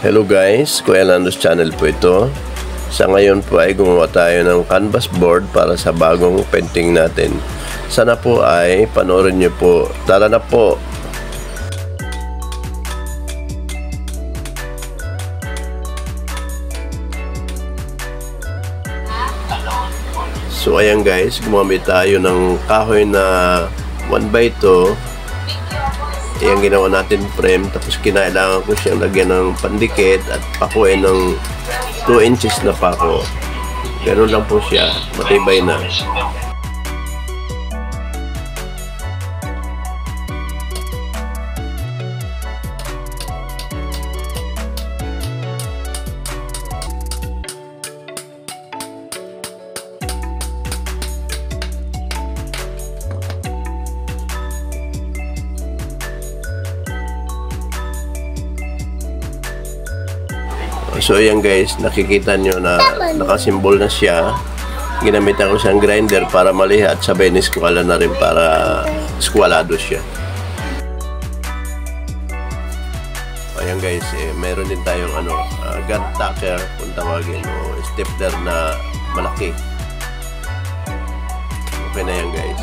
Hello guys, Kuya Lando's channel po ito. Sa ngayon po ay gumawa tayo ng canvas board para sa bagong painting natin. Sana po ay panoorin nyo po. Tara na po! So ayan guys, gumamit tayo ng kahoy na 1x2. Ayan, ginawa natin frame, tapos kinailangan ko siyang lagyan ng pandikit at pakuin ng 2 inches na pako. Ganun lang po siya, matibay na. So ayan guys, nakikita nyo na nakasimbol na siya. Ginamitan ko siyang grinder para malihat, sabay niskwala na rin para skwalado siya. Ayan guys, meron din tayong gun tacker kung tawagin, o stapler na malaki. Okay na yan guys.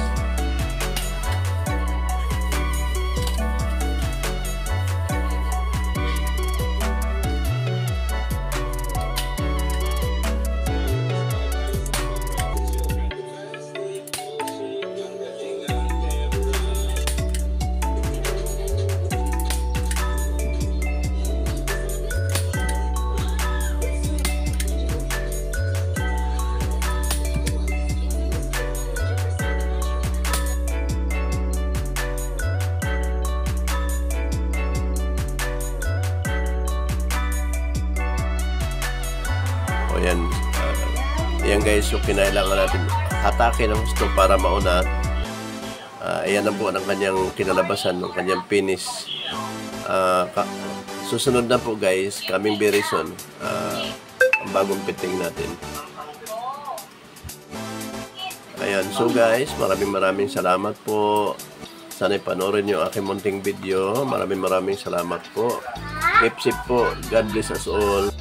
Ayan guys, so kinailangan natin hatake ng gusto para mauna. Ayan na po ang kanyang kinalabasan, ng kanyang finish. Susunod na po guys, coming very soon, ang bagong painting natin. Ayan, so guys, maraming salamat po. Sana ipanoorin nyo aking munting video. Maraming salamat po. Keep safe po. God bless us all.